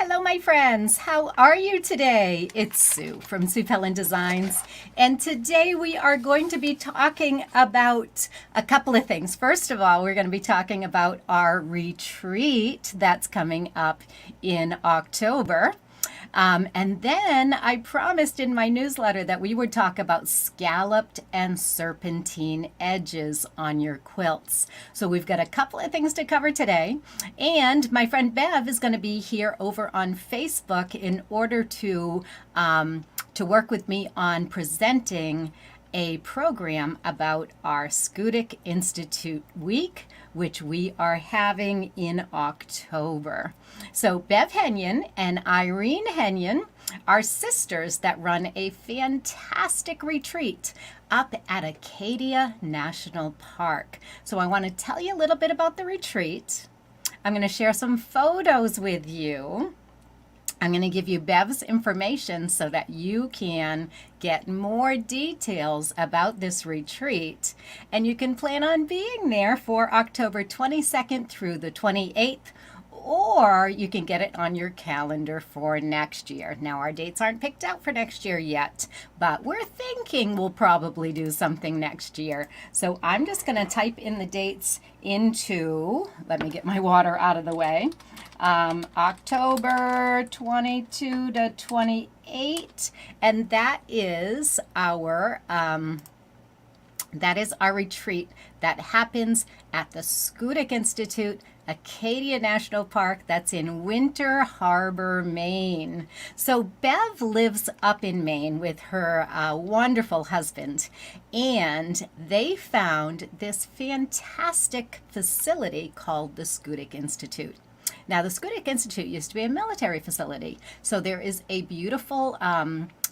Hello, my friends. How are you today? It's Sue from Sue Pellin Designs, and today we are going to be talking about a couple of things. First of all, we're going to be talking about our retreat that's coming up in October. And then I promised in my newsletter that we would talk about scalloped and serpentine edges on your quilts. So we've got a couple of things to cover today. And my friend Bev is going to be here over on Facebook in order to work with me on presenting a program about our Schoodic Institute Week, which we are having in October. So Bev Henyon and Irene Henyon are sisters that run a fantastic retreat up at Acadia National Park. So I want to tell you a little bit about the retreat. I'm going to share some photos with you. I'm going to give you Bev's information so that you can get more details about this retreat, and you can plan on being there for October 22nd through the 28th, or you can get it on your calendar for next year. Now, our dates aren't picked out for next year yet, but we're thinking we'll probably do something next year. So I'm just going to type in the dates into, let me get my water out of the way, October 22 to 28, and that is our retreat that happens at the Schoodic Institute, Acadia National Park. That's in Winter Harbor, Maine. So Bev lives up in Maine with her wonderful husband, and they found this fantastic facility called the Schoodic Institute. Now, the Schoodic Institute used to be a military facility, so there is a beautiful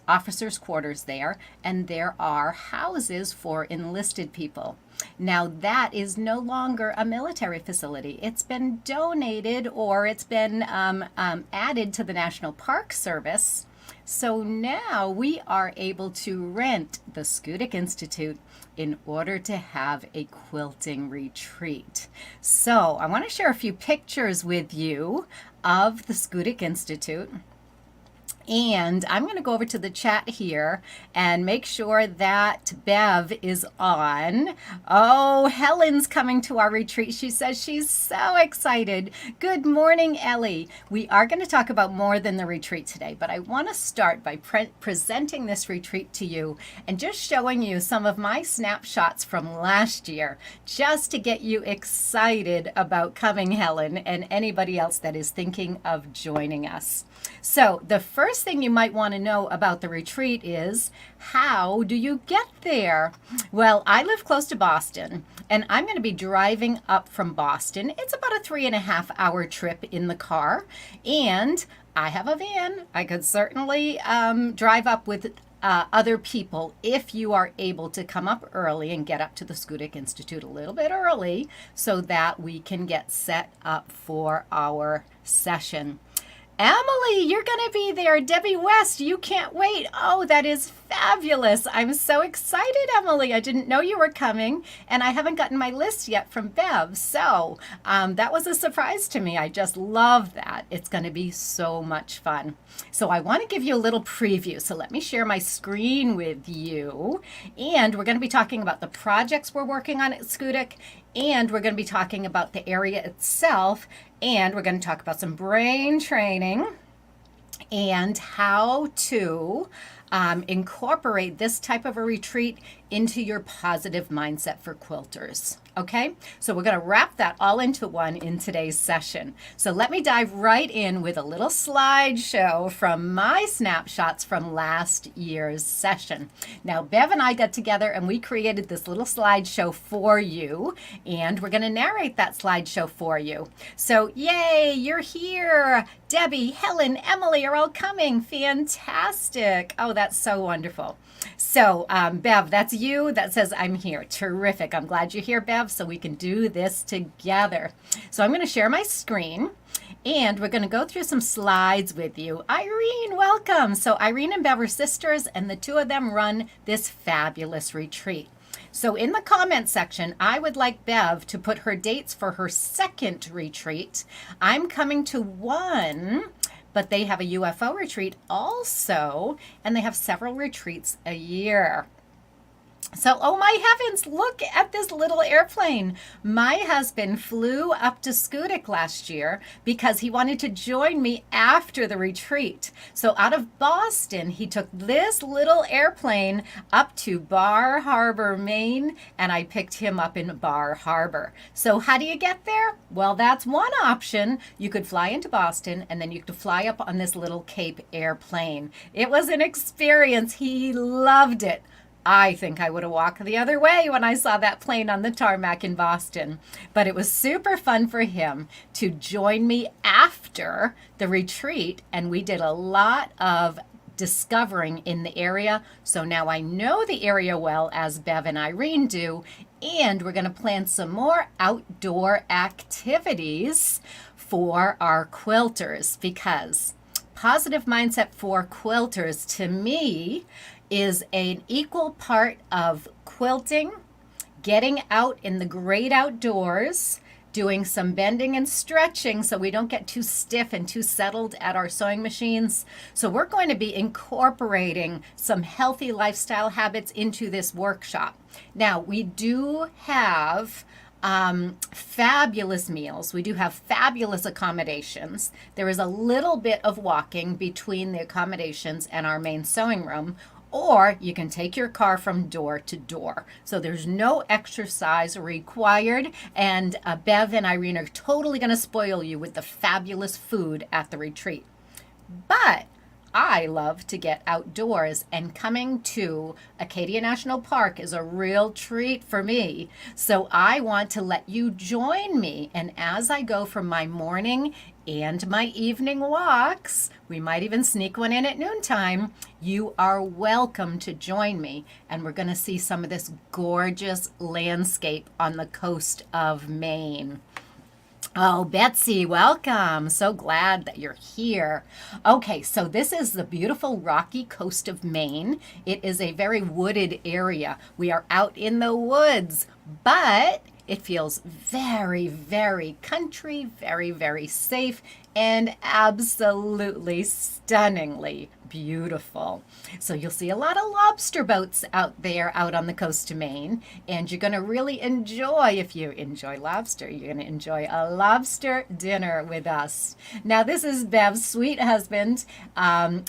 officers' quarters there, and there are houses for enlisted people. Now, that is no longer a military facility. It's been donated, or it's been added to the National Park Service. So now we are able to rent the Schoodic Institute in order to have a quilting retreat. So I want to share a few pictures with you of the Schoodic Institute. And I'm going to go over to the chat here and make sure that Bev is on. Oh, Helen's coming to our retreat. She says she's so excited. Good morning, Ellie. We are going to talk about more than the retreat today, but I want to start by presenting this retreat to you and just showing you some of my snapshots from last year, just to get you excited about coming, Helen, and anybody else that is thinking of joining us. So the first thing you might want to know about the retreat is, how do you get there? Well, I live close to Boston, and I'm going to be driving up from Boston. It's about a 3.5-hour trip in the car, and I have a van. I could certainly drive up with other people if you are able to come up early and get up to the Schoodic Institute a little bit early so that we can get set up for our session. Emily, you're going to be there. Debbie West, you can't wait. Oh, that is fabulous. I'm so excited, Emily. I didn't know you were coming, and I haven't gotten my list yet from Bev. So that was a surprise to me. I just love that. It's going to be so much fun. So I want to give you a little preview. So let me share my screen with you. And we're going to be talking about the projects we're working on at Schoodic, and we're going to be talking about the area itself, and we're going to talk about some brain training and how to incorporate this type of a retreat into your positive mindset for quilters. Okay, so we're going to wrap that all into one in today's session. So let me dive right in with a little slideshow from my snapshots from last year's session. Now, Bev and I got together and we created this little slideshow for you, and we're going to narrate that slideshow for you. So yay, you're here. Debbie, Helen, Emily are all coming. Fantastic. Oh, that's so wonderful. So Bev, that's you. That says I'm here. Terrific. I'm glad you're here, Bev, so we can do this together. So I'm going to share my screen, and we're going to go through some slides with you. Irene, welcome. So Irene and Bev are sisters, and the two of them run this fabulous retreat. So in the comment section, I would like Bev to put her dates for her second retreat. I'm coming to one, but they have a UFO retreat also, and they have several retreats a year. So, oh my heavens, look at this little airplane. My husband flew up to Schoodic last year because he wanted to join me after the retreat. So out of Boston, he took this little airplane up to Bar Harbor, Maine, and I picked him up in Bar Harbor. So how do you get there? Well, that's one option. You could fly into Boston and then you could fly up on this little Cape airplane. It was an experience. He loved it. I think I would have walked the other way when I saw that plane on the tarmac in Boston. But it was super fun for him to join me after the retreat, and we did a lot of discovering in the area. So now I know the area well, as Bev and Irene do, and we're going to plan some more outdoor activities for our quilters, because positive mindset for quilters to me is an equal part of quilting, getting out in the great outdoors, doing some bending and stretching so we don't get too stiff and too settled at our sewing machines. So we're going to be incorporating some healthy lifestyle habits into this workshop. Now, we do have fabulous meals. We do have fabulous accommodations. There is a little bit of walking between the accommodations and our main sewing room, or you can take your car from door to door. So there's no exercise required, and Bev and Irene are totally going to spoil you with the fabulous food at the retreat. But I love to get outdoors, and coming to Acadia National Park is a real treat for me. So I want to let you join me. And as I go from my morning and my evening walks, we might even sneak one in at noontime, you are welcome to join me. And we're going to see some of this gorgeous landscape on the coast of Maine. Oh, Betsy, welcome. So glad that you're here. Okay, so this is the beautiful rocky coast of Maine. It is a very wooded area. We are out in the woods, but it feels very, very country, very, very safe, and absolutely stunningly beautiful. So you'll see a lot of lobster boats out there out on the coast of Maine, and you're going to really enjoy, if you enjoy lobster, you're going to enjoy a lobster dinner with us. Now, this is Bev's sweet husband,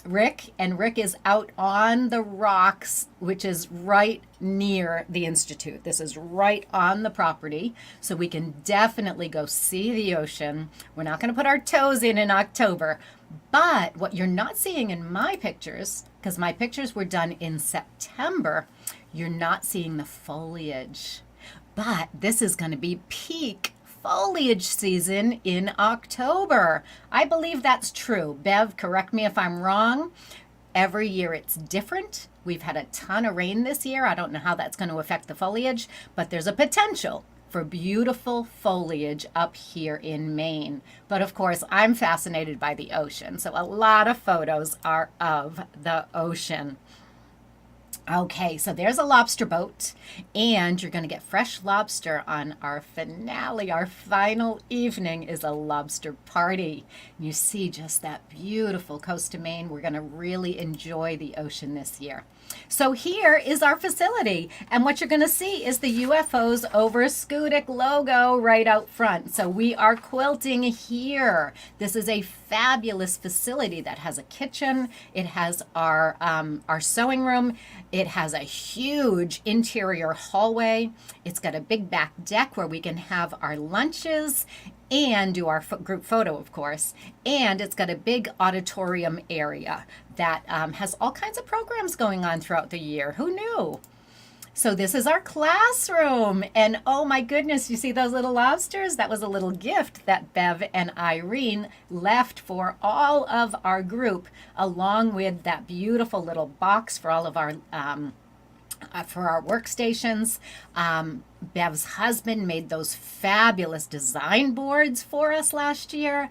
Rick, and Rick is out on the rocks, which is right near the Institute. This is right on the property, so we can definitely go see the ocean. We're not going to put our toes in October, but what you're not seeing in my pictures, because my pictures were done in September, you're not seeing the foliage. But this is going to be peak foliage season in October. I believe that's true. Bev, correct me if I'm wrong. Every year it's different. We've had a ton of rain this year. I don't know how that's going to affect the foliage, but there's a potential for beautiful foliage up here in Maine. But of course, I'm fascinated by the ocean, so a lot of photos are of the ocean. Okay, so there's a lobster boat, and you're going to get fresh lobster on our finale. Our final evening is a lobster party. You see just that beautiful coast of Maine. We're going to really enjoy the ocean this year. So here is our facility, and what you're going to see is the UFOs over Schoodic logo right out front. So we are quilting here. This is a fabulous facility that has a kitchen. It has our sewing room. It has a huge interior hallway. It's got a big back deck where we can have our lunches and do our group photo, of course. And it's got a big auditorium area that has all kinds of programs going on throughout the year. Who knew? So this is our classroom. And oh my goodness, you see those little lobsters? That was a little gift that Bev and Irene left for all of our group, along with that beautiful little box for all of our workstations. Bev's husband made those fabulous design boards for us last year.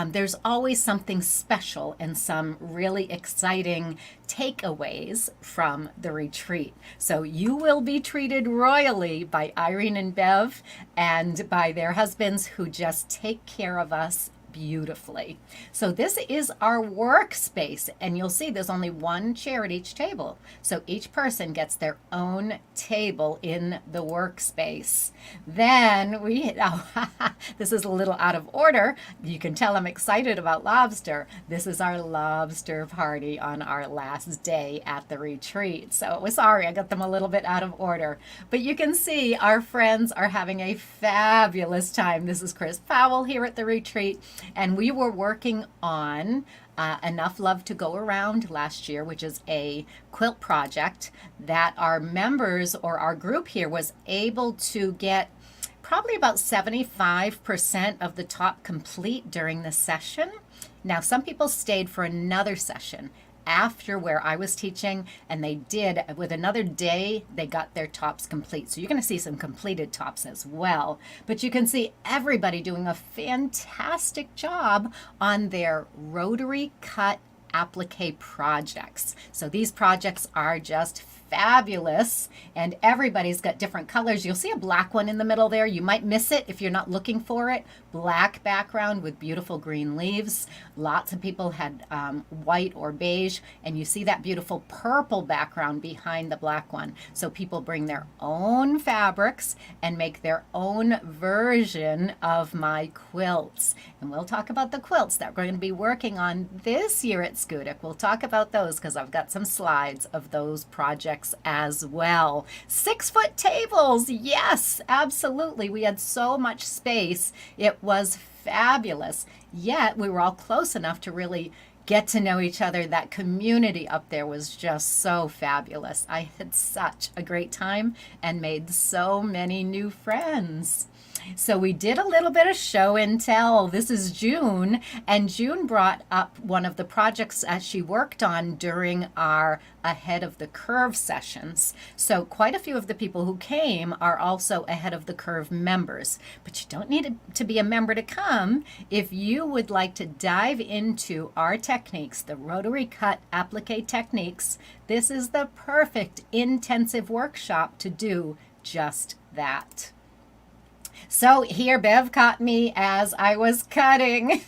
There's always something special and some really exciting takeaways from the retreat. So you will be treated royally by Irene and Bev and by their husbands, who just take care of us beautifully. So this is our workspace, and you'll see there's only one chair at each table. So each person gets their own table in the workspace. Then we, this is a little out of order. You can tell I'm excited about lobster. This is our lobster party on our last day at the retreat. So we're sorry, I got them a little bit out of order. But you can see our friends are having a fabulous time. This is Chris Powell here at the retreat. And we were working on Enough Love to Go Around last year, which is a quilt project that our members or our group here was able to get probably about 75% of the top complete during the session. Now, some people stayed for another session after where I was teaching, and they did, with another day, they got their tops complete. So you're going to see some completed tops as well. But you can see everybody doing a fantastic job on their rotary cut applique projects. So these projects are just fabulous, and everybody's got different colors. You'll see a black one in the middle there. You might miss it if you're not looking for it. Black background with beautiful green leaves. Lots of people had white or beige, and you see that beautiful purple background behind the black one. So people bring their own fabrics and make their own version of my quilts. And we'll talk about the quilts that we're going to be working on this year at Schoodic. We'll talk about those because I've got some slides of those projects as well. 6-foot tables. Yes, absolutely. We had so much space. It was fabulous. Yet we were all close enough to really get to know each other. That community up there was just so fabulous. I had such a great time and made so many new friends. So we did a little bit of show and tell. This is June, and June brought up one of the projects that she worked on during our Ahead of the Curve sessions. So quite a few of the people who came are also Ahead of the Curve members, but you don't need to be a member to come. If you would like to dive into our techniques, the rotary cut applique techniques, this is the perfect intensive workshop to do just that. So here Bev caught me as I was cutting.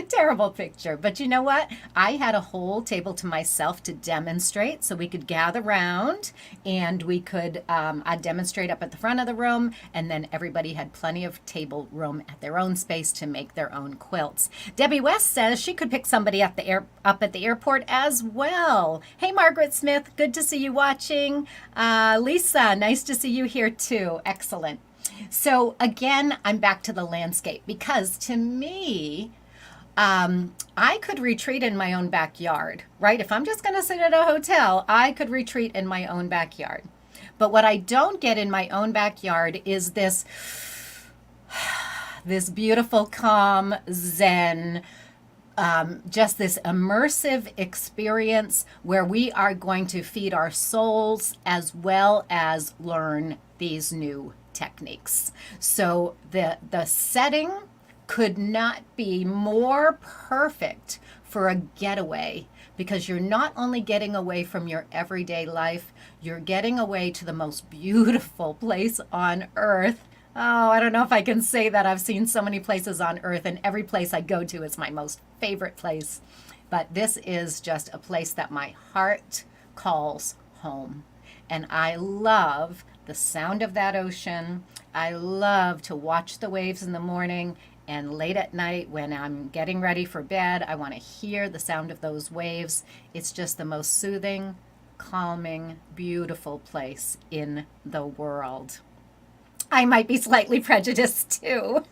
Terrible picture. But you know what? I had a whole table to myself to demonstrate, so we could gather around and we could I'd demonstrate up at the front of the room, and then everybody had plenty of table room at their own space to make their own quilts. Debbie West says she could pick somebody up at the airport as well. Hey, Margaret Smith, good to see you watching. Lisa, nice to see you here too. Excellent. So again, I'm back to the landscape because to me, I could retreat in my own backyard, right? If I'm just going to sit at a hotel, I could retreat in my own backyard. But what I don't get in my own backyard is this beautiful, calm, zen, just this immersive experience where we are going to feed our souls as well as learn these new techniques. So the setting could not be more perfect for a getaway, because you're not only getting away from your everyday life, you're getting away to the most beautiful place on earth. Oh, I don't know if I can say that. I've seen so many places on earth, and every place I go to is my most favorite place. But this is just a place that my heart calls home. And I love the sound of that ocean. I love to watch the waves in the morning, and late at night when I'm getting ready for bed, I want to hear the sound of those waves. It's just the most soothing, calming, beautiful place in the world. I might be slightly prejudiced too.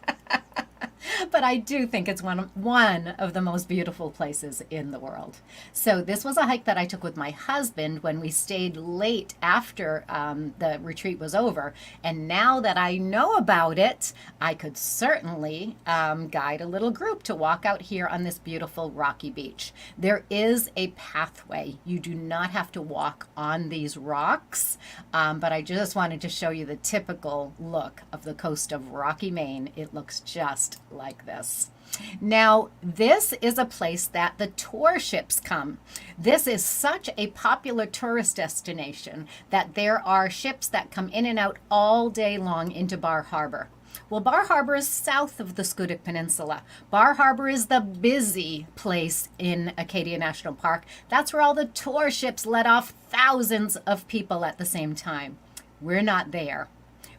But I do think it's one of the most beautiful places in the world. So this was a hike that I took with my husband when we stayed late after the retreat was over. And now that I know about it, I could certainly guide a little group to walk out here on this beautiful rocky beach. There is a pathway. You do not have to walk on these rocks, but I just wanted to show you the typical look of the coast of Rocky, Maine. It looks just like this. Now, this is a place that the tour ships come. This is such a popular tourist destination that there are ships that come in and out all day long into Bar Harbor. Well, Bar Harbor is south of the Schoodic Peninsula. Bar Harbor is the busy place in Acadia National Park. That's where all the tour ships let off thousands of people at the same time. We're not there.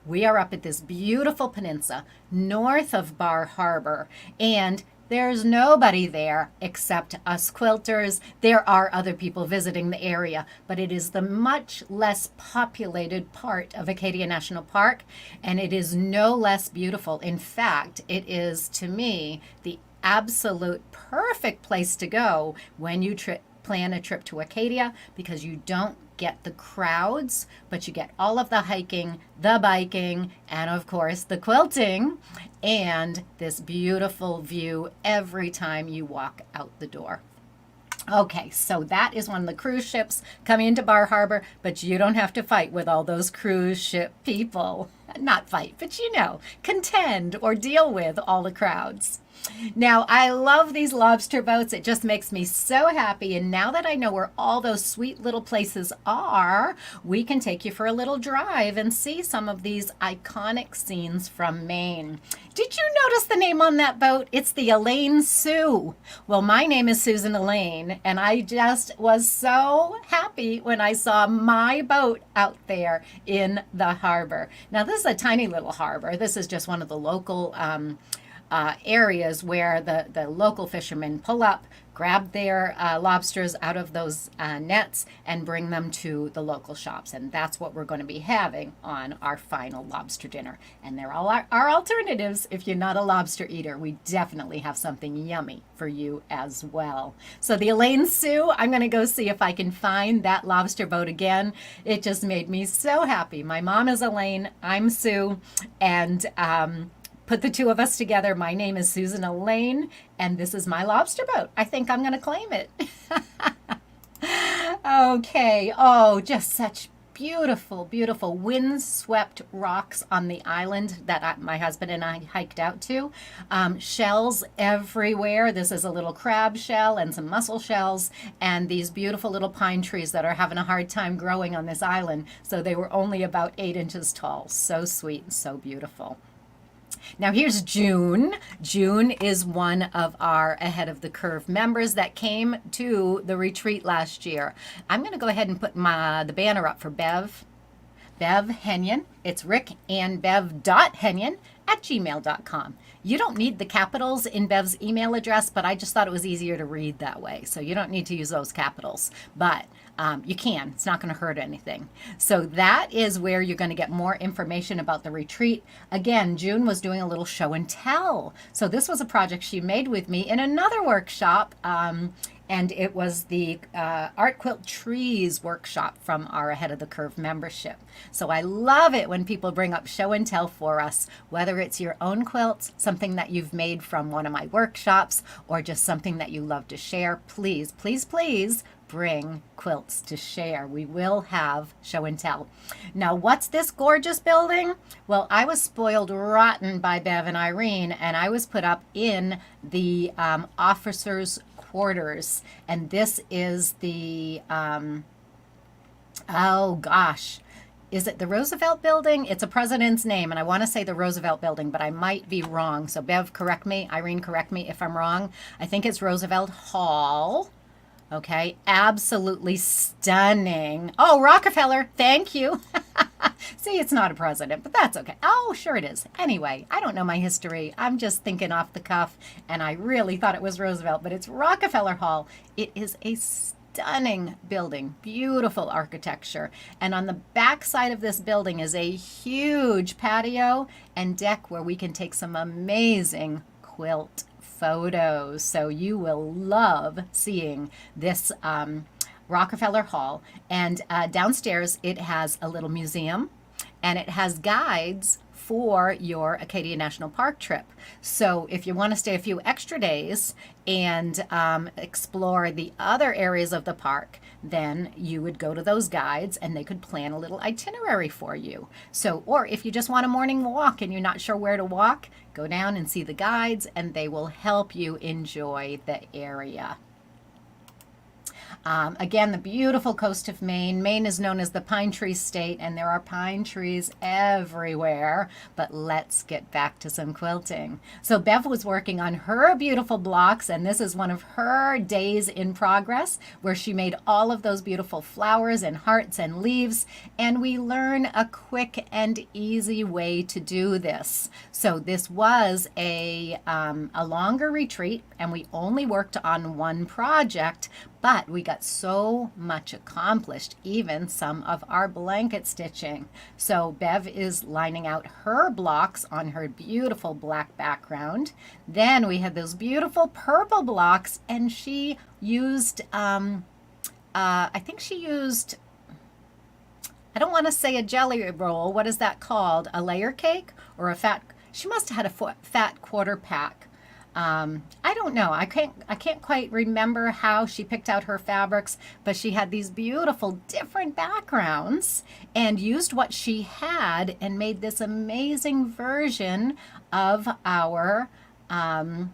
We are up at this beautiful peninsula north of Bar Harbor, and there's nobody there except us quilters. There are other people visiting the area, but it is the much less populated part of Acadia National Park, and it is no less beautiful. In fact, it is, to me, the absolute perfect place to go when you plan a trip to Acadia, because you don't get the crowds, but you get all of the hiking, the biking, and of course the quilting, and this beautiful view every time you walk out the door. Okay, so that is one of the cruise ships coming into Bar Harbor, but you don't have to fight with all those cruise ship people. Not fight, but contend or deal with all the crowds. Now, I love these lobster boats. It just makes me so happy. And now that I know where all those sweet little places are, we can take you for a little drive and see some of these iconic scenes from Maine. Did you notice the name on that boat? It's the Elaine Sue. Well, my name is Susan Elaine, and I just was so happy when I saw my boat out there in the harbor. Now, this is a tiny little harbor. This is just one of the local areas where the local fishermen pull up, grab their lobsters out of those nets, and bring them to the local shops. And that's what we're going to be having on our final lobster dinner. And there are our alternatives. If you're not a lobster eater, we definitely have something yummy for you as well. So the Elaine Sue, I'm going to go see if I can find that lobster boat again. It just made me so happy. My mom is Elaine, I'm Sue, and put the two of us together. My name is Susan Elaine, and this is my lobster boat. I think I'm going to claim it. Okay. Oh, just such beautiful, beautiful windswept rocks on the island that my husband and I hiked out to. Shells everywhere. This is a little crab shell and some mussel shells, and these beautiful little pine trees that are having a hard time growing on this island. So they were only about 8 inches tall. So sweet and so beautiful. Now here's June. June is one of our Ahead of the Curve members that came to the retreat last year. I'm going to go ahead and put the banner up for Bev Henyon. It's rickandbev.henyon@gmail.com. You don't need the capitals in Bev's email address, but I just thought it was easier to read that way. So you don't need to use those capitals, but you can. It's not going to hurt anything. So that is where you're going to get more information about the retreat. Again, June was doing a little show and tell. So this was a project she made with me in another workshop. And it was the Art Quilt Trees workshop from our Ahead of the Curve membership. So I love it when people bring up show and tell for us, whether it's your own quilts, something that you've made from one of my workshops, or just something that you love to share. Please, please, please bring quilts to share. We will have show and tell. Now, what's this gorgeous building? Well, I was spoiled rotten by Bev and Irene, and I was put up in the officers' quarters, and this is the oh gosh, is it the Roosevelt building? It's a president's name, and I want to say the Roosevelt building, but I might be wrong. So Bev, correct me. Irene, correct me if I'm wrong. I think it's Roosevelt Hall. Okay, absolutely stunning. Oh, Rockefeller, thank you. See, it's not a president, but that's okay. Oh, sure it is. Anyway, I don't know my history. I'm just thinking off the cuff, and I really thought it was Roosevelt, but it's Rockefeller Hall. It is a stunning building, beautiful architecture. And on the back side of this building is a huge patio and deck where we can take some amazing quilt photos. So you will love seeing this Rockefeller Hall. And downstairs it has a little museum, and it has guides for your Acadia National Park trip. So if you want to stay a few extra days and explore the other areas of the park, then you would go to those guides and they could plan a little itinerary for you. So, or if you just want a morning walk and you're not sure where to walk, go down and see the guides and they will help you enjoy the area. Again, the beautiful coast of Maine. Maine is known as the pine tree state, and there are pine trees everywhere. But let's get back to some quilting. So Bev was working on her beautiful blocks, and this is one of her days in progress where she made all of those beautiful flowers and hearts and leaves, and we learn a quick and easy way to do this. So this was a longer retreat, and we only worked on one project, but we got so much accomplished, even some of our blanket stitching. So Bev is lining out her blocks on her beautiful black background. Then we had those beautiful purple blocks, and she used, I think she used, I don't want to say a jelly roll. What is that called? A layer cake or a fat? She must have had a fat quarter pack. I don't know. I can't quite remember how she picked out her fabrics, but she had these beautiful different backgrounds and used what she had and made this amazing version of our Enough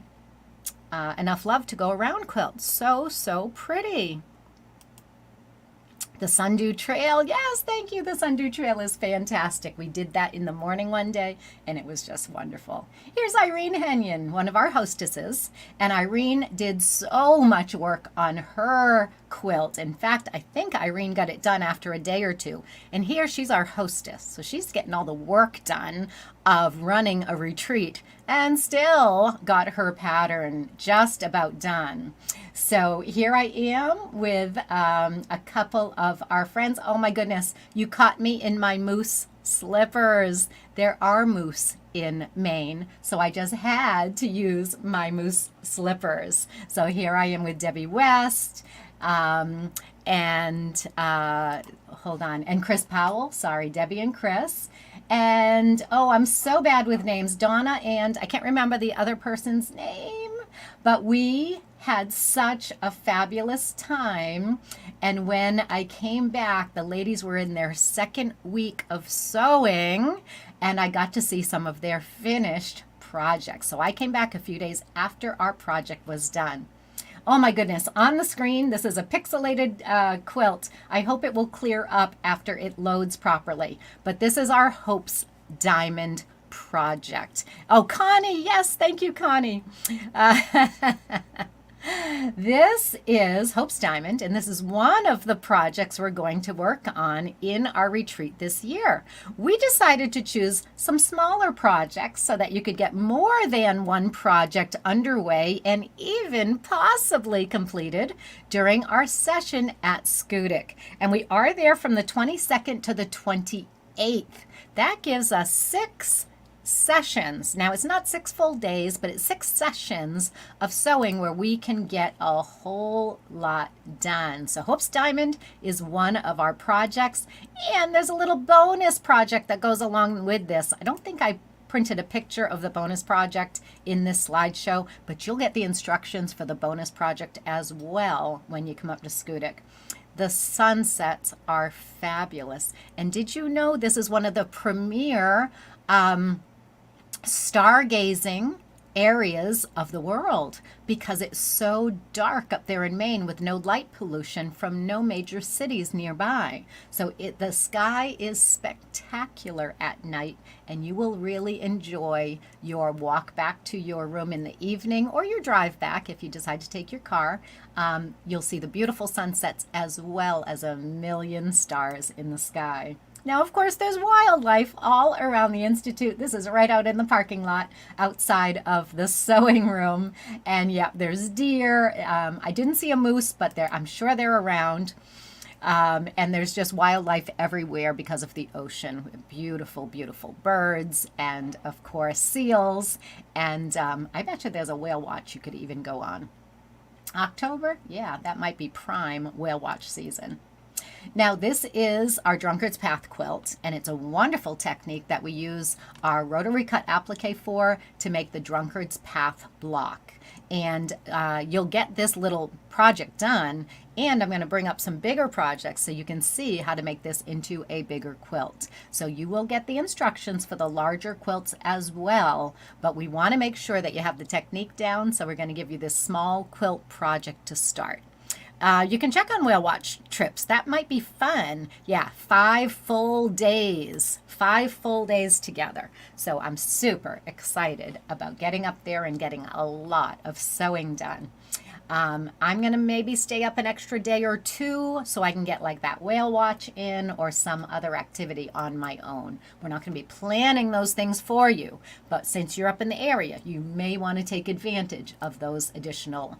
Love to Go Around quilt. So pretty. The Sundew Trail, yes, thank you. The Sundew Trail is fantastic. We did that in the morning one day, and it was just wonderful. Here's Irene Henyon, one of our hostesses, and Irene did so much work on her quilt. In fact, I think Irene got it done after a day or two. And here she's our hostess, so she's getting all the work done of running a retreat and still got her pattern just about done. So here I am with a couple of our friends. Oh my goodness, you caught me in my moose slippers. There are moose in Maine, so I just had to use my moose slippers. So here I am with Debbie West and hold on, and Chris Powell. Sorry, Debbie and Chris. And oh, I'm so bad with names. Donna and I can't remember the other person's name, but we had such a fabulous time. And when I came back, the ladies were in their second week of sewing, and I got to see some of their finished projects. So I came back a few days after our project was done. Oh my goodness, on the screen, this is a pixelated quilt. I hope it will clear up after it loads properly. But this is our Hope's Diamond project. Oh, Connie, yes, thank you, Connie. This is Hope's Diamond, and this is one of the projects we're going to work on in our retreat this year. We decided to choose some smaller projects so that you could get more than one project underway and even possibly completed during our session at Schoodic. And we are there from the 22nd to the 28th. That gives us 6 sessions. Now it's not 6 full days, but it's 6 sessions of sewing where we can get a whole lot done. So Hope's Diamond is one of our projects, and there's a little bonus project that goes along with this. I don't think I printed a picture of the bonus project in this slideshow, but you'll get the instructions for the bonus project as well when you come up to Schoodic. The sunsets are fabulous. And did you know this is one of the premier stargazing areas of the world because it's so dark up there in Maine with no light pollution from no major cities nearby. So the sky is spectacular at night, and you will really enjoy your walk back to your room in the evening or your drive back if you decide to take your car. You'll see the beautiful sunsets as well as a million stars in the sky. Now, of course, there's wildlife all around the Institute. This is right out in the parking lot outside of the sewing room. And yeah, there's deer. I didn't see a moose, but I'm sure they're around. And there's just wildlife everywhere because of the ocean. Beautiful, beautiful birds and, of course, seals. And I bet you there's a whale watch you could even go on. October? Yeah, that might be prime whale watch season. Now this is our Drunkard's Path quilt, and it's a wonderful technique that we use our rotary cut applique for to make the Drunkard's Path block. And you'll get this little project done, and I'm going to bring up some bigger projects so you can see how to make this into a bigger quilt. So you will get the instructions for the larger quilts as well, but we want to make sure that you have the technique down, so we're going to give you this small quilt project to start. You can check on whale watch trips. That might be fun. Yeah, 5 full days. 5 full days together. So I'm super excited about getting up there and getting a lot of sewing done. I'm going to maybe stay up an extra day or two so I can get like that whale watch in or some other activity on my own. We're not going to be planning those things for you, but since you're up in the area, you may want to take advantage of those additional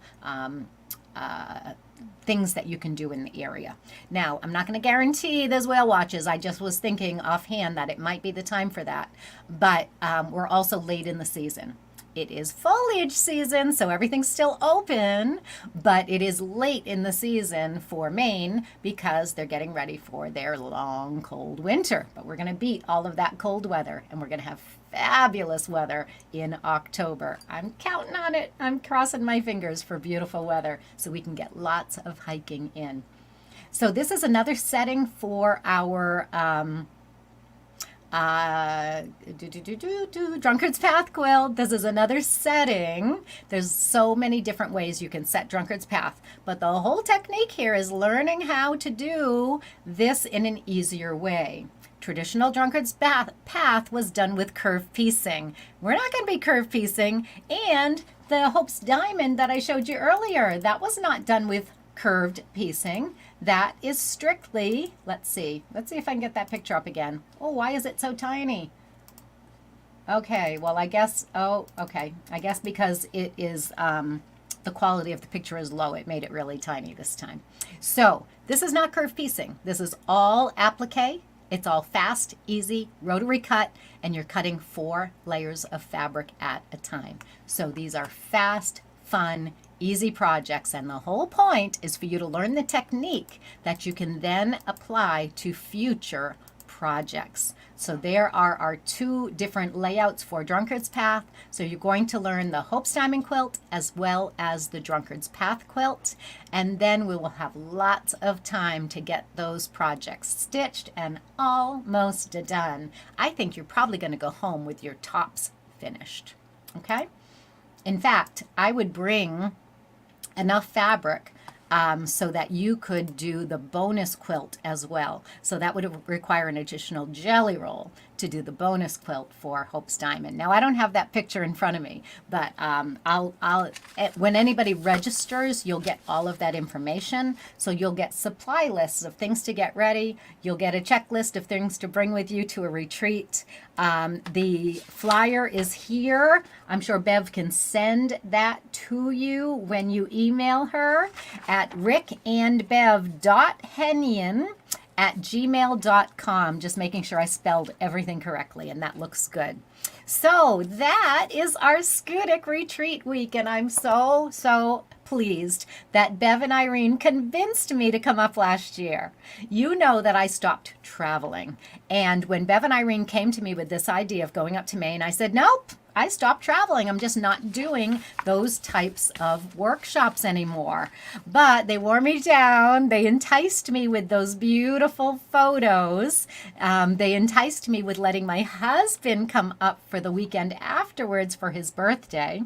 things that you can do in the area. Now, I'm not going to guarantee there's whale watches. I just was thinking offhand that it might be the time for that, but we're also late in the season. It is foliage season, so everything's still open, but it is late in the season for Maine because they're getting ready for their long, cold winter. But we're going to beat all of that cold weather, and we're going to have fabulous weather in October. I'm counting on it. I'm crossing my fingers for beautiful weather so we can get lots of hiking in. So this is another setting for our Drunkard's Path quilt. This is another setting. There's so many different ways you can set Drunkard's Path, but the whole technique here is learning how to do this in an easier way. Traditional Drunkard's Path was done with curved piecing. We're not going to be curved piecing, and the Hope's Diamond that I showed you earlier, that was not done with curved piecing. That is strictly, let's see if I can get that picture up again. Oh, why is it so tiny? Okay, well, I guess, I guess because it is, the quality of the picture is low. It made it really tiny this time. So this is not curved piecing. This is all applique. It's all fast, easy, rotary cut, and you're cutting 4 layers of fabric at a time. So these are fast, fun, easy projects, and the whole point is for you to learn the technique that you can then apply to future projects. So there are our 2 different layouts for Drunkard's Path. So you're going to learn the Hope's Diamond quilt as well as the Drunkard's Path quilt, and then we will have lots of time to get those projects stitched and almost done. I think you're probably going to go home with your tops finished. Okay? In fact, I would bring enough fabric so that you could do the bonus quilt as well. So that would require an additional jelly roll to do the bonus quilt for Hope's Diamond. Now, I don't have that picture in front of me, but when anybody registers, you'll get all of that information. So you'll get supply lists of things to get ready. You'll get a checklist of things to bring with you to a retreat. The flyer is here. I'm sure Bev can send that to you when you email her at rickandbev.henyon@gmail.com. Just making sure I spelled everything correctly, and that looks good. So that is our Schoodic retreat week, and I'm so pleased that Bev and Irene convinced me to come up last year. You know that I stopped traveling, and when Bev and Irene came to me with this idea of going up to Maine, I said, nope, I stopped traveling. I'm just not doing those types of workshops anymore. But they wore me down. They enticed me with those beautiful photos. They enticed me with letting my husband come up for the weekend afterwards for his birthday.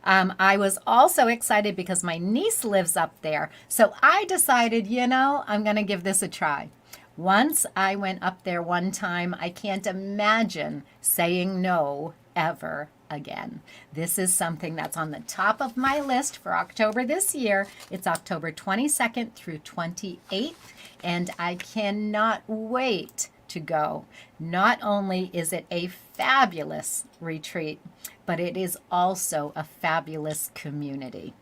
I was also excited because my niece lives up there. So I decided, I'm going to give this a try. Once I went up there one time, I can't imagine saying no ever again. This is something that's on the top of my list for October this year. It's October 22nd through 28th, and I cannot wait to go. Not only is it a fabulous retreat, but it is also a fabulous community.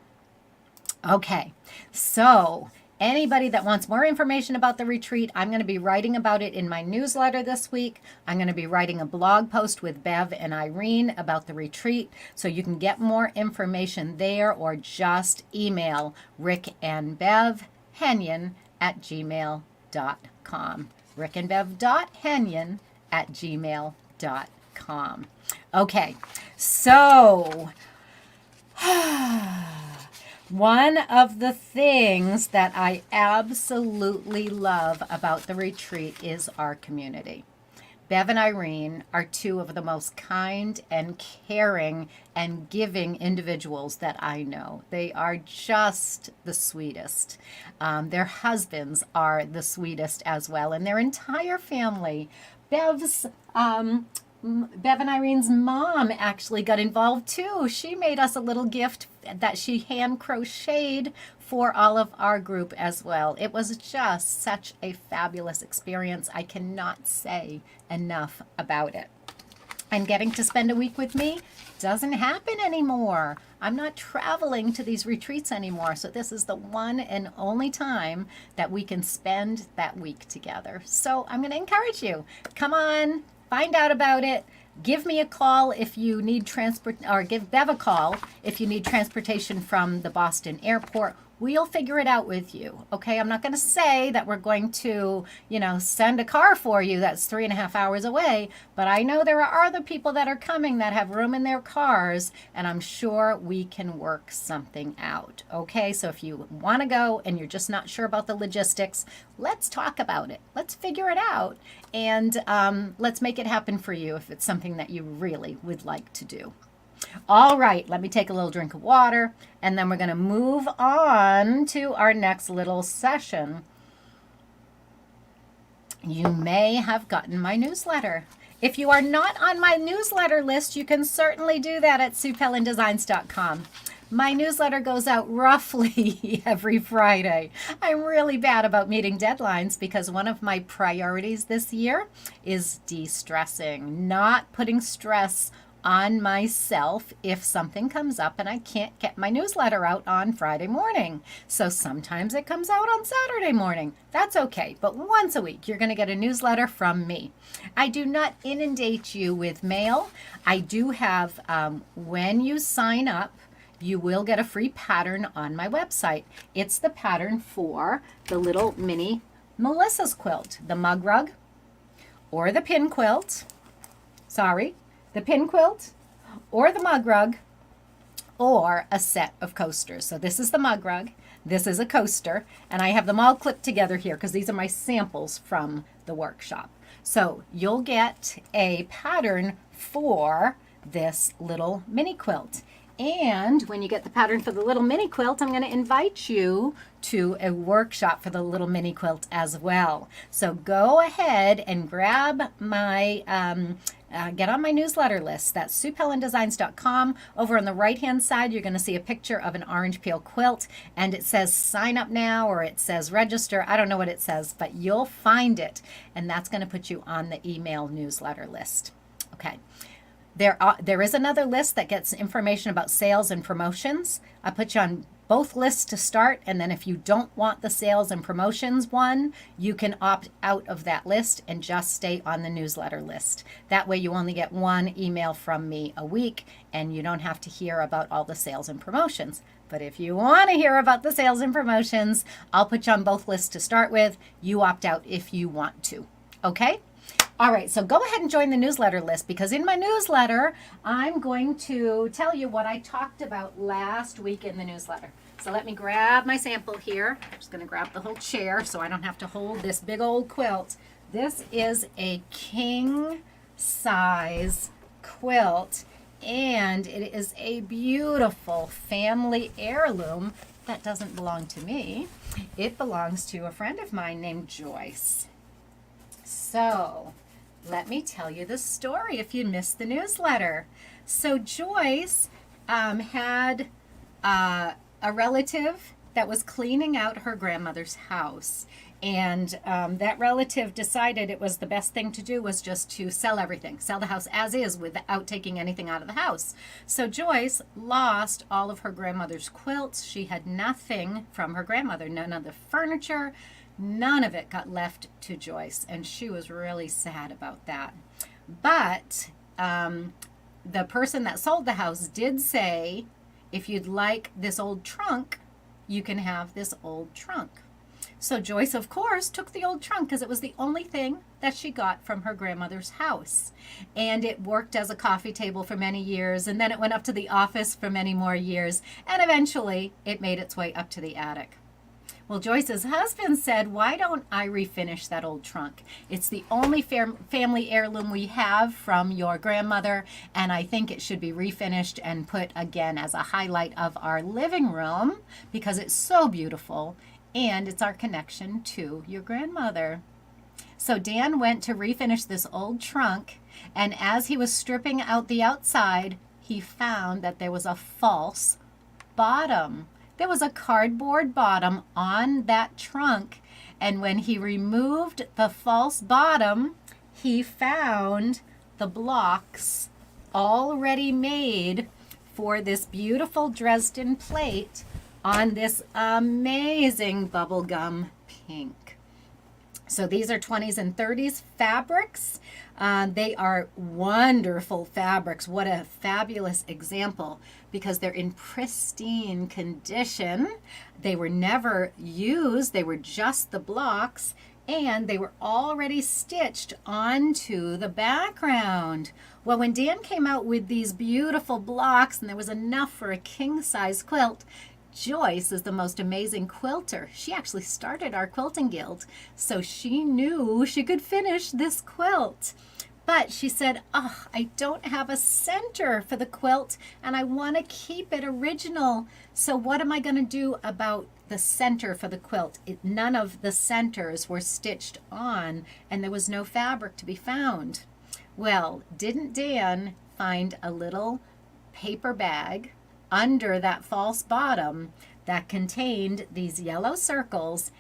Okay, so anybody that wants more information about the retreat, I'm going to be writing about it in my newsletter this week. I'm going to be writing a blog post with Bev and Irene about the retreat, so you can get more information there or just email rickandbevhenyon@gmail.com. rickandbev.henyon@gmail.com. Okay, so one of the things that I absolutely love about the retreat is our community. Bev and Irene are two of the most kind and caring and giving individuals that I know. They are just the sweetest. Their husbands are the sweetest as well, and their entire family. Bev's Bev and Irene's mom actually got involved too. She made us a little gift that she hand crocheted for all of our group as well. It was just such a fabulous experience. I cannot say enough about it. And getting to spend a week with me doesn't happen anymore. I'm not traveling to these retreats anymore. So this is the one and only time that we can spend that week together. So I'm going to encourage you. Come on, find out about it. Give me a call if you need transport, or give Bev a call if you need transportation from the Boston airport. We'll figure it out with you. Okay, I'm not going to say that we're going to, send a car for you that's 3.5 hours away, but I know there are other people that are coming that have room in their cars, and I'm sure we can work something out. Okay, so if you want to go and you're just not sure about the logistics, let's talk about it. Let's figure it out, and let's make it happen for you if it's something that you really would like to do. All right, let me take a little drink of water, and then we're going to move on to our next little session. You may have gotten my newsletter. If you are not on my newsletter list, you can certainly do that at SuePellinDesigns.com. My newsletter goes out roughly every Friday. I'm really bad about meeting deadlines because one of my priorities this year is de-stressing, not putting stress on myself if something comes up and I can't get my newsletter out on Friday morning. So sometimes it comes out on Saturday morning. That's okay. But once a week, you're going to get a newsletter from me. I do not inundate you with mail. I do have, when you sign up, you will get a free pattern on my website. It's the pattern for the little mini Melissa's quilt, the mug rug or the pin quilt. The pin quilt or the mug rug or a set of coasters. So this is the mug rug, this is a coaster, and I have them all clipped together here because these are my samples from the workshop. So you'll get a pattern for this little mini quilt. And when you get the pattern for the little mini quilt, I'm going to invite you to a workshop for the little mini quilt as well. So go ahead and grab my, get on my newsletter list. That's SuePellinDesigns.com. Over on the right-hand side, you're going to see a picture of an orange peel quilt, and it says sign up now, or it says register. I don't know what it says, but you'll find it, and that's going to put you on the email newsletter list. Okay. There is another list that gets information about sales and promotions. I put you on both lists to start, and then if you don't want the sales and promotions one, you can opt out of that list and just stay on the newsletter list. That way you only get one email from me a week, and you don't have to hear about all the sales and promotions. But if you want to hear about the sales and promotions, I'll put you on both lists to start with. You opt out if you want to. Okay? All right, so go ahead and join the newsletter list, because in my newsletter, I'm going to tell you what I talked about last week in the newsletter. So let me grab my sample here. I'm just going to grab the whole chair so I don't have to hold this big old quilt. This is a king size quilt, and it is a beautiful family heirloom that doesn't belong to me. It belongs to a friend of mine named Joyce. So let me tell you the story if you missed the newsletter. So Joyce had a relative that was cleaning out her grandmother's house. And that relative decided it was the best thing to do was just to sell everything, sell the house as is without taking anything out of the house. So Joyce lost all of her grandmother's quilts. She had nothing from her grandmother, none of the furniture. None of it got left to Joyce, and she was really sad about that. But the person that sold the house did say, if you'd like this old trunk, you can have this old trunk. So Joyce, of course, took the old trunk because it was the only thing that she got from her grandmother's house. And it worked as a coffee table for many years, and then it went up to the office for many more years, and eventually it made its way up to the attic. Well, Joyce's husband said, why don't I refinish that old trunk? It's the only family heirloom we have from your grandmother, and I think it should be refinished and put again as a highlight of our living room because it's so beautiful and it's our connection to your grandmother. So Dan went to refinish this old trunk, and as he was stripping out the outside, he found that there was a false bottom. There was a cardboard bottom on that trunk, and when he removed the false bottom, he found the blocks already made for this beautiful Dresden plate on this amazing bubblegum pink. So these are 20s and 30s fabrics. They are wonderful fabrics. What a fabulous example, because they're in pristine condition. They were never used. They were just the blocks, and they were already stitched onto the background. Well, when Dan came out with these beautiful blocks, and there was enough for a king-size quilt, Joyce is the most amazing quilter. She actually started our quilting guild, so she knew she could finish this quilt. But she said, oh, I don't have a center for the quilt, and I want to keep it original. So what am I going to do about the center for the quilt? None of the centers were stitched on, and there was no fabric to be found. Well, didn't Dan find a little paper bag under that false bottom that contained these yellow circles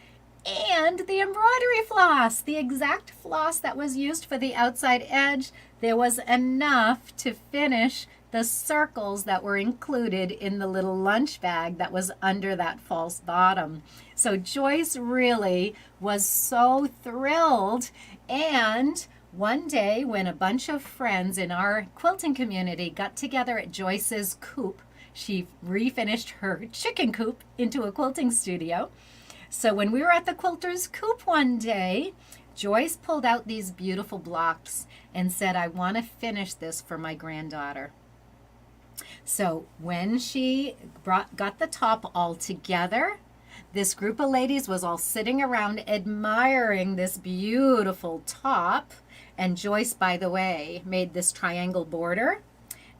and the embroidery floss, the exact floss that was used for the outside edge? There was enough to finish the circles that were included in the little lunch bag that was under that false bottom. So Joyce really was so thrilled. And one day when a bunch of friends in our quilting community got together at Joyce's coop, she refinished her chicken coop into a quilting studio. So when we were at the quilter's coop one day, Joyce pulled out these beautiful blocks and said, I want to finish this for my granddaughter. So when she got the top all together, this group of ladies was all sitting around admiring this beautiful top. And Joyce, by the way, made this triangle border,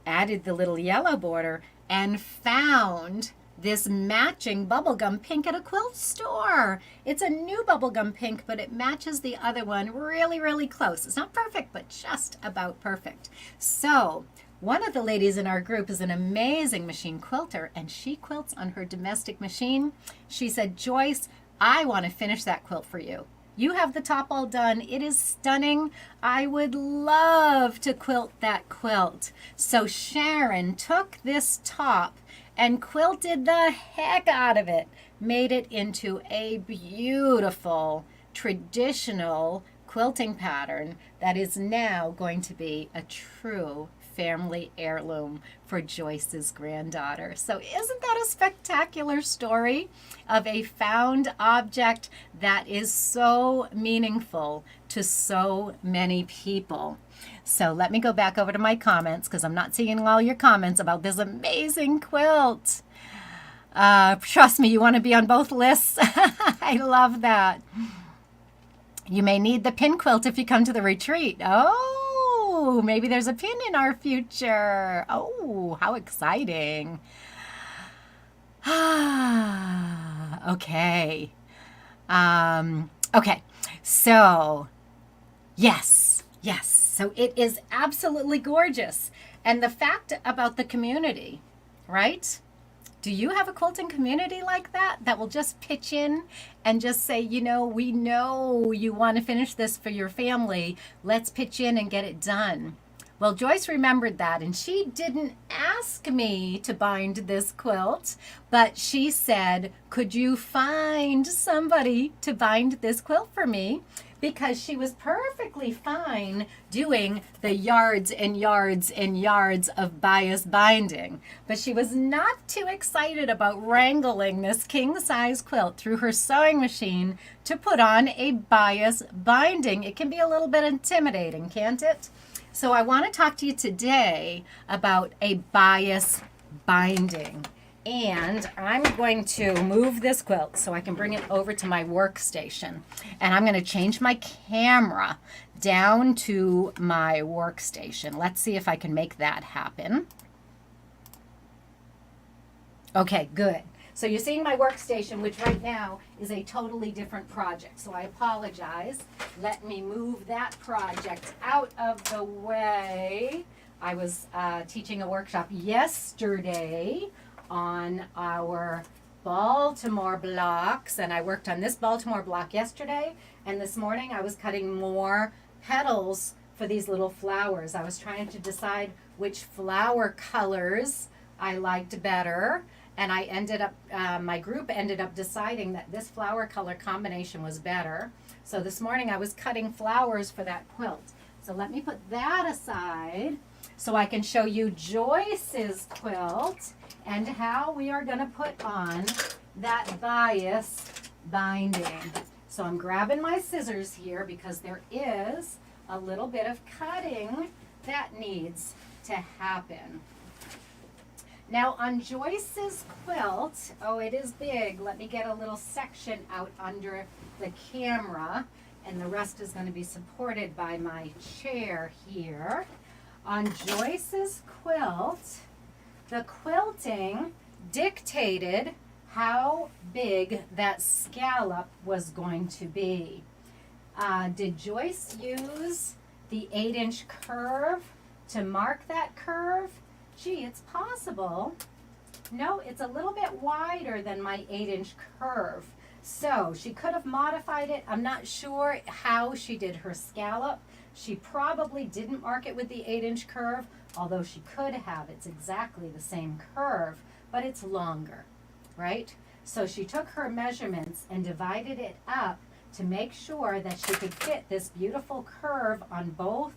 added the little yellow border, and found this matching bubblegum pink at a quilt store. It's a new bubblegum pink, but it matches the other one really, really close. It's not perfect, but just about perfect. So one of the ladies in our group is an amazing machine quilter, and she quilts on her domestic machine. She said, Joyce, I want to finish that quilt for you. You have the top all done. It is stunning. I would love to quilt that quilt. So Sharon took this top and quilted the heck out of it, made it into a beautiful traditional quilting pattern that is now going to be a true family heirloom for Joyce's granddaughter. So isn't that a spectacular story of a found object that is so meaningful to so many people? So let me go back over to my comments, because I'm not seeing all your comments about this amazing quilt. Trust me, you want to be on both lists. I love that. You may need the pin quilt if you come to the retreat. Oh, maybe there's a pin in our future. Oh, how exciting. Okay. Okay. So, yes. So it is absolutely gorgeous. And the fact about the community, right? Do you have a quilting community like that will just pitch in and just say, you know, we know you want to finish this for your family. Let's pitch in and get it done. Well, Joyce remembered that, and she didn't ask me to bind this quilt, but she said, could you find somebody to bind this quilt for me? Because she was perfectly fine doing the yards and yards and yards of bias binding. But she was not too excited about wrangling this king-size quilt through her sewing machine to put on a bias binding. It can be a little bit intimidating, can't it? So I want to talk to you today about a bias binding. And I'm going to move this quilt so I can bring it over to my workstation. And I'm going to change my camera down to my workstation. Let's see if I can make that happen. Okay, good. So you're seeing my workstation, which right now is a totally different project. So I apologize. Let me move that project out of the way. I was teaching a workshop yesterday on our Baltimore blocks, and I worked on this Baltimore block yesterday, and this morning I was cutting more petals for these little flowers. I was trying to decide which flower colors I liked better, and I ended up, my group ended up deciding that this flower color combination was better. So this morning I was cutting flowers for that quilt. So let me put that aside so I can show you Joyce's quilt and how we are going to put on that bias binding. So I'm grabbing my scissors here because there is a little bit of cutting that needs to happen. Now on Joyce's quilt, oh, it is big. Let me get a little section out under the camera, and the rest is going to be supported by my chair here. On Joyce's quilt, the quilting dictated how big that scallop was going to be. Did Joyce use the 8-inch curve to mark that curve? Gee, it's possible. No, it's a little bit wider than my 8-inch curve. So she could have modified it. I'm not sure how she did her scallop. She probably didn't mark it with the 8-inch curve, although she could have. It's exactly the same curve, but it's longer, right? So she took her measurements and divided it up to make sure that she could fit this beautiful curve on both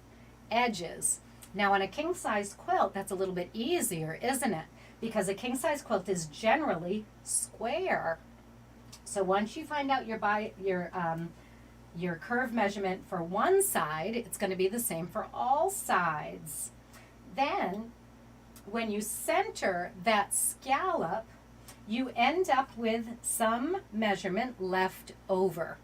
edges. Now on a king-size quilt, that's a little bit easier, isn't it? Because a king-size quilt is generally square. So once you find out your curve measurement for one side, it's going to be the same for all sides. Then, when you center that scallop, you end up with some measurement left over.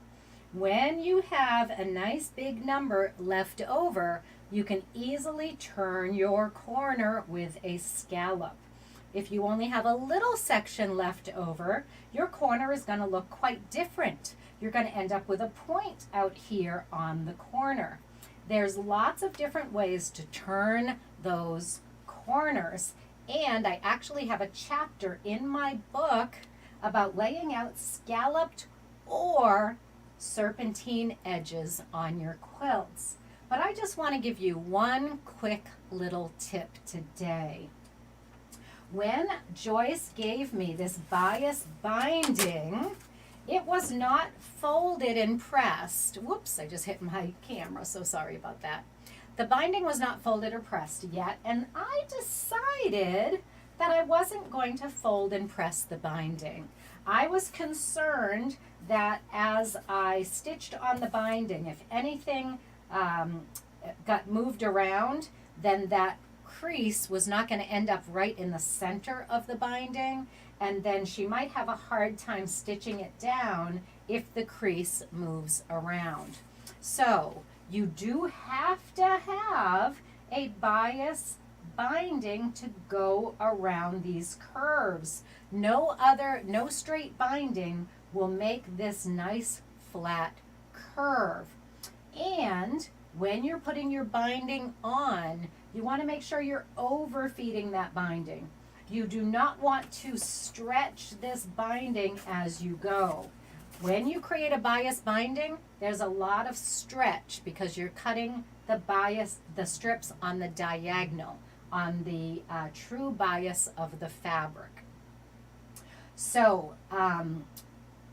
When you have a nice big number left over, you can easily turn your corner with a scallop. If you only have a little section left over, your corner is going to look quite different. You're going to end up with a point out here on the corner. There's lots of different ways to turn those corners, and I actually have a chapter in my book about laying out scalloped or serpentine edges on your quilts. But I just want to give you one quick little tip today. When Joyce gave me this bias binding, it was not folded and pressed. Whoops, I just hit my camera, so sorry about that. The binding was not folded or pressed yet, and I decided that I wasn't going to fold and press the binding. I was concerned that as I stitched on the binding, if anything got moved around, then that crease was not going to end up right in the center of the binding, and then she might have a hard time stitching it down if the crease moves around. So you do have to have a bias binding to go around these curves. No straight binding will make this nice flat curve. And when you're putting your binding on, you want to make sure you're overfeeding that binding. You do not want to stretch this binding as you go. When you create a bias binding, there's a lot of stretch because you're cutting the strips on the diagonal, on the true bias of the fabric. So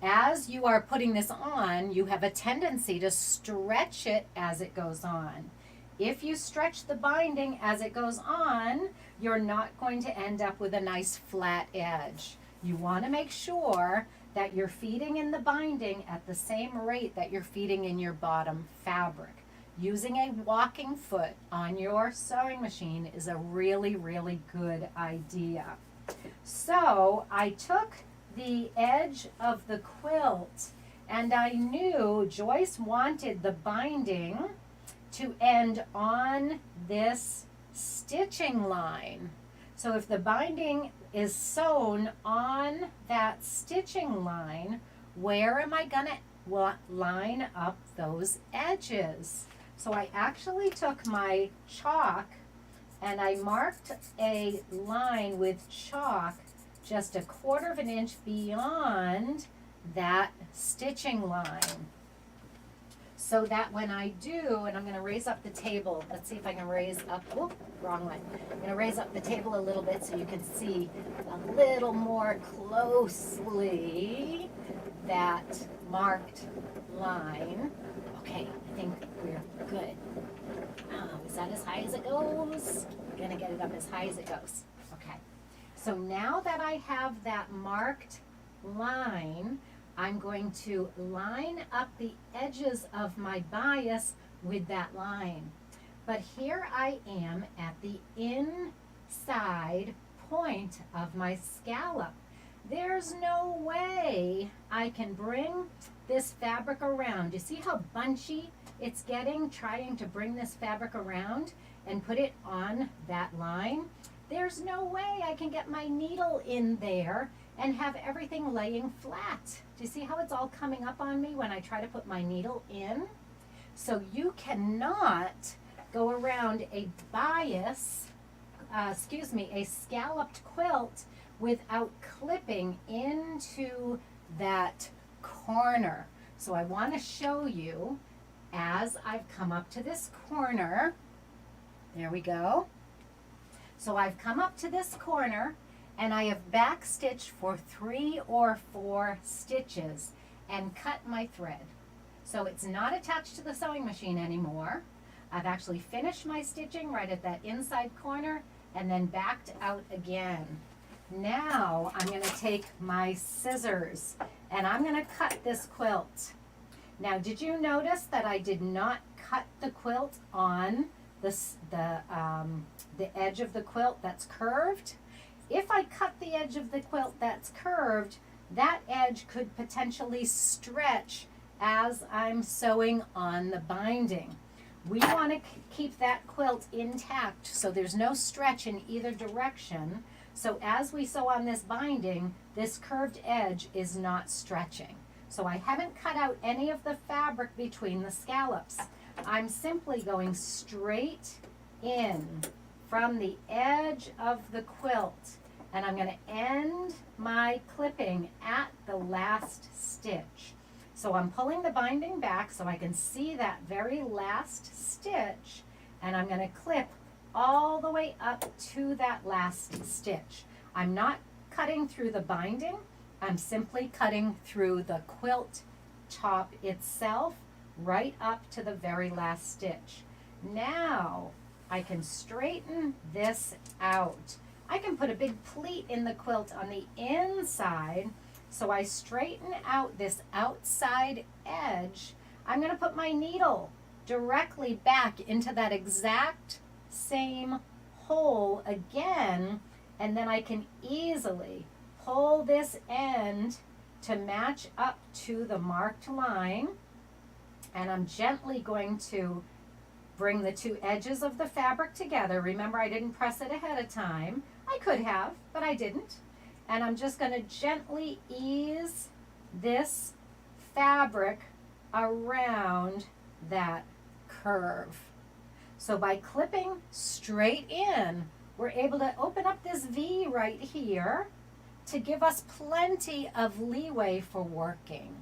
as you are putting this on, you have a tendency to stretch it as it goes on. If you stretch the binding as it goes on, you're not going to end up with a nice flat edge. You want to make sure that you're feeding in the binding at the same rate that you're feeding in your bottom fabric. Using a walking foot on your sewing machine is a really, really good idea. So I took the edge of the quilt, and I knew Joyce wanted the binding to end on this stitching line. So if the binding is sewn on that stitching line, where am I going to line up those edges? So I actually took my chalk and I marked a line with chalk just 1/4 of an inch beyond that stitching line. So that when I do, and I'm going to raise up the table. Let's see if I can raise up, whoop, wrong one. I'm going to raise up the table a little bit so you can see a little more closely that marked line. Okay, I think we're good. Is that as high as it goes? I'm going to get it up as high as it goes. Okay. So now that I have that marked line, I'm going to line up the edges of my bias with that line. But here I am at the inside point of my scallop. There's no way I can bring this fabric around. You see how bunchy it's getting, trying to bring this fabric around and put it on that line? There's no way I can get my needle in there and have everything laying flat. Do you see how it's all coming up on me when I try to put my needle in? So you cannot go around a a scalloped quilt without clipping into that corner. So I want to show you as I've come up to this corner. There we go. So I've come up to this corner and I have back stitched for 3 or 4 stitches and cut my thread. So it's not attached to the sewing machine anymore. I've actually finished my stitching right at that inside corner and then backed out again. Now I'm going to take my scissors and I'm going to cut this quilt. Now, did you notice that I did not cut the quilt on the edge of the quilt that's curved? If I cut the edge of the quilt that's curved, that edge could potentially stretch as I'm sewing on the binding. We want to keep that quilt intact so there's no stretch in either direction. So as we sew on this binding, this curved edge is not stretching. So I haven't cut out any of the fabric between the scallops. I'm simply going straight in from the edge of the quilt, and I'm going to end my clipping at the last stitch. So I'm pulling the binding back so I can see that very last stitch, and I'm going to clip all the way up to that last stitch. I'm not cutting through the binding, I'm simply cutting through the quilt top itself right up to the very last stitch. Now I can straighten this out. I can put a big pleat in the quilt on the inside, so I straighten out this outside edge. I'm going to put my needle directly back into that exact same hole again, and then I can easily pull this end to match up to the marked line, and I'm gently going to bring the 2 edges of the fabric together. Remember, I didn't press it ahead of time. I could have, but I didn't. And I'm just going to gently ease this fabric around that curve. So by clipping straight in, we're able to open up this V right here to give us plenty of leeway for working.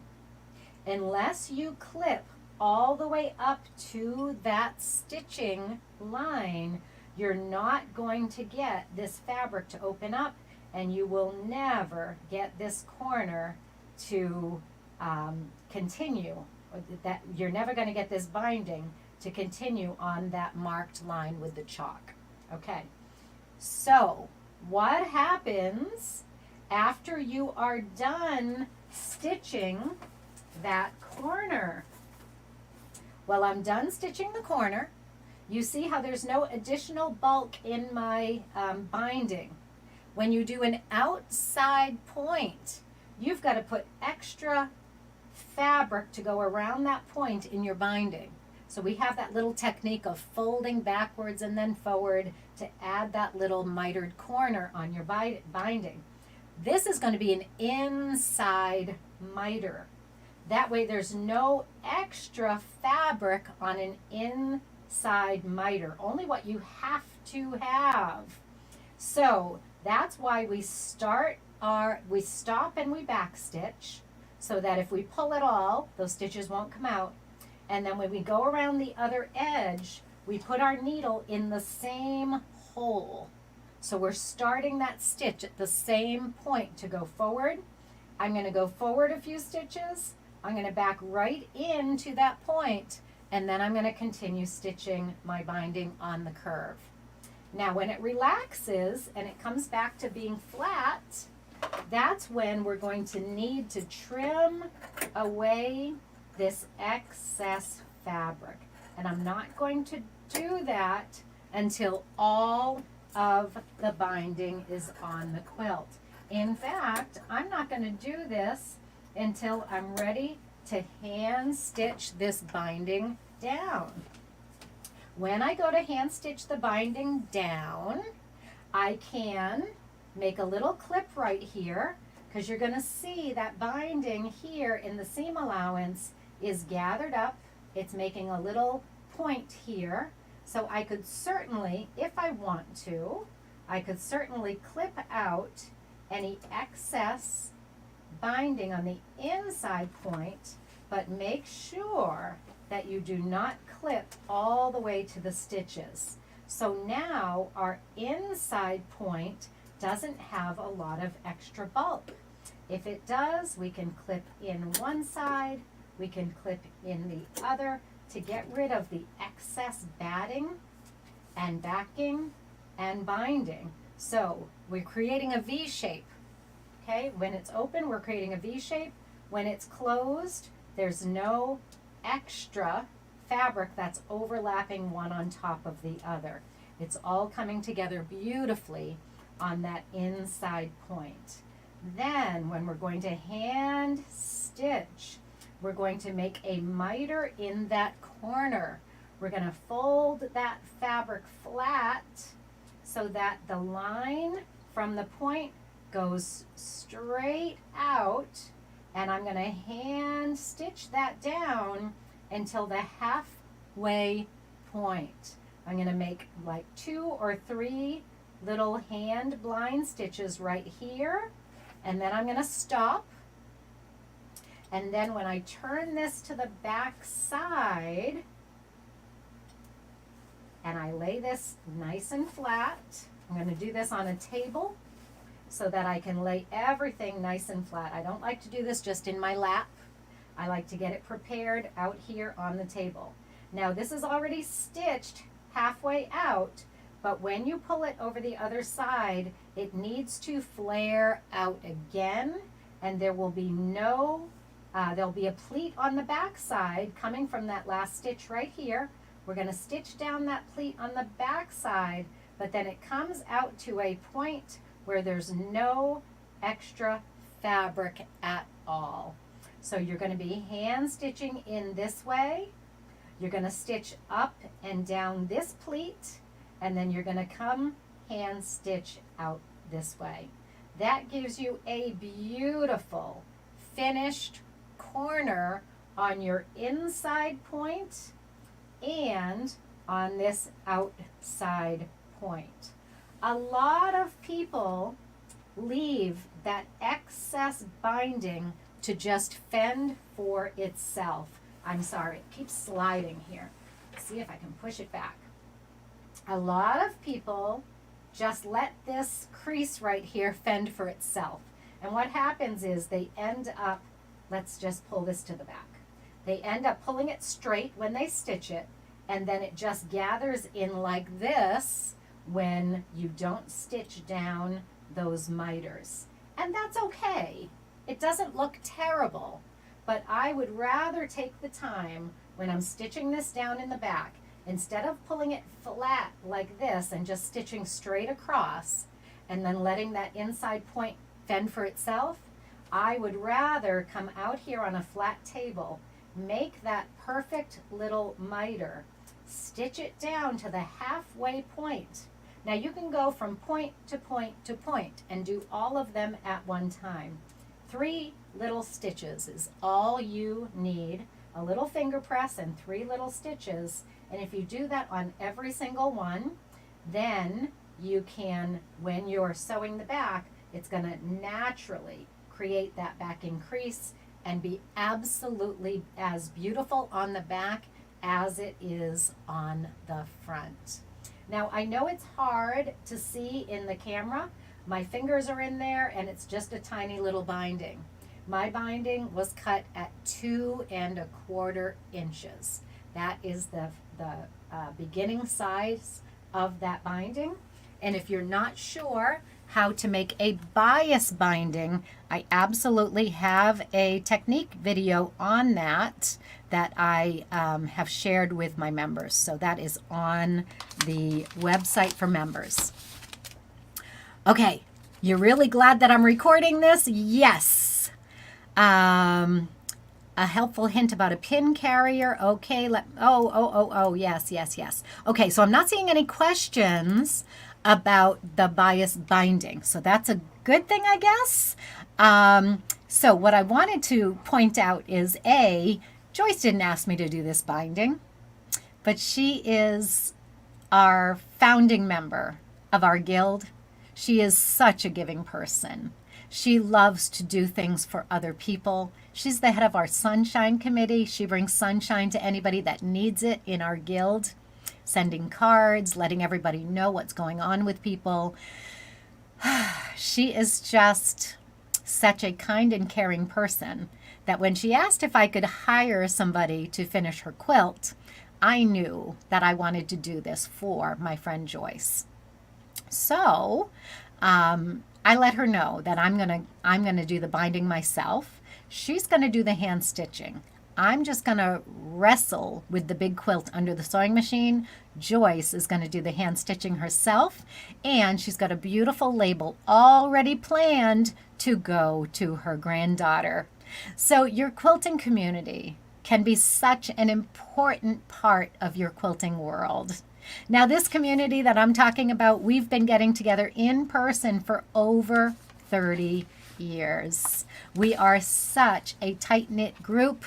Unless you clip all the way up to that stitching line, you're not going to get this fabric to open up, and you will never get this corner to continue. That you're never going to get this binding to continue on that marked line with the chalk. Okay, so what happens after you are done stitching that corner? Well, I'm done stitching the corner. You see how there's no additional bulk in my binding. When you do an outside point, you've got to put extra fabric to go around that point in your binding. So we have that little technique of folding backwards and then forward to add that little mitered corner on your binding. This is going to be an inside miter. That way there's no extra fabric on an inside miter, only what you have to have. So that's why we stop and we back stitch, so that if we pull it all, those stitches won't come out. And then when we go around the other edge, we put our needle in the same hole. So we're starting that stitch at the same point to go forward. I'm going to go forward a few stitches. I'm going to back right into that point, and then I'm going to continue stitching my binding on the curve. Now when it relaxes and it comes back to being flat, that's when we're going to need to trim away this excess fabric. And I'm not going to do that until all of the binding is on the quilt. In fact, I'm not going to do this until I'm ready to hand stitch this binding down. When I go to hand stitch the binding down, I can make a little clip right here, because you're going to see that binding here in the seam allowance is gathered up. It's making a little point here. So I could certainly, if I want to, I could certainly clip out any excess binding on the inside point, but make sure that you do not clip all the way to the stitches. So now our inside point doesn't have a lot of extra bulk. If it does, we can clip in one side, we can clip in the other to get rid of the excess batting and backing and binding. So we're creating a V shape. Okay, when it's open, we're creating a V shape. When it's closed, there's no extra fabric that's overlapping one on top of the other. It's all coming together beautifully on that inside point. Then when we're going to hand stitch, we're going to make a miter in that corner. We're going to fold that fabric flat so that the line from the point goes straight out, and I'm going to hand stitch that down until the halfway point. I'm going to make like 2 or 3 little hand blind stitches right here, and then I'm going to stop. And then when I turn this to the back side and I lay this nice and flat, I'm going to do this on a table so that I can lay everything nice and flat. I don't like to do this just in my lap. I like to get it prepared out here on the table. Now this is already stitched halfway out, but when you pull it over the other side, it needs to flare out again, and there will be no, there'll be a pleat on the back side coming from that last stitch right here. We're going to stitch down that pleat on the back side, but then it comes out to a point where there's no extra fabric at all. So you're going to be hand stitching in this way. You're going to stitch up and down this pleat, and then you're going to come hand stitch out this way. That gives you a beautiful finished corner on your inside point and on this outside point. A lot of people leave that excess binding to just fend for itself. I'm sorry, it keeps sliding here. Let's see if I can push it back. A lot of people just let this crease right here fend for itself. And what happens is they end up, let's just pull this to the back. They end up pulling it straight when they stitch it, and then it just gathers in like this when you don't stitch down those miters. And that's okay. It doesn't look terrible, but I would rather take the time when I'm stitching this down in the back, instead of pulling it flat like this and just stitching straight across, and then letting that inside point fend for itself. I would rather come out here on a flat table, make that perfect little miter, stitch it down to the halfway point. Now you can go from point to point to point and do all of them at one time. 3 little stitches is all you need. A little finger press and 3 little stitches. And if you do that on every single one, then you can, when you're sewing the back, it's going to naturally create that back increase and be absolutely as beautiful on the back as it is on the front. Now I know it's hard to see in the camera. My fingers are in there and it's just a tiny little binding. My binding was cut at 2 1/4 inches. That is the beginning size of that binding. And if you're not sure how to make a bias binding, I absolutely have a technique video on that I have shared with my members. So that is on the website for members. Okay, you're really glad that I'm recording this? Yes. A helpful hint about a pin carrier. Okay, yes. Okay, so I'm not seeing any questions about the bias binding. So that's a good thing, I guess. So what I wanted to point out is Joyce didn't ask me to do this binding, but she is our founding member of our guild. She is such a giving person. She loves to do things for other people. She's the head of our Sunshine Committee. She brings sunshine to anybody that needs it in our guild, sending cards, letting everybody know what's going on with people. She is just such a kind and caring person that when she asked if I could hire somebody to finish her quilt, I knew that I wanted to do this for my friend Joyce. So I let her know that I'm gonna do the binding myself. She's gonna do the hand stitching. I'm just gonna wrestle with the big quilt under the sewing machine. Joyce is gonna do the hand stitching herself, and she's got a beautiful label already planned to go to her granddaughter. So your quilting community can be such an important part of your quilting world. Now, this community that I'm talking about, we've been getting together in person for over 30 years. We are such a tight-knit group.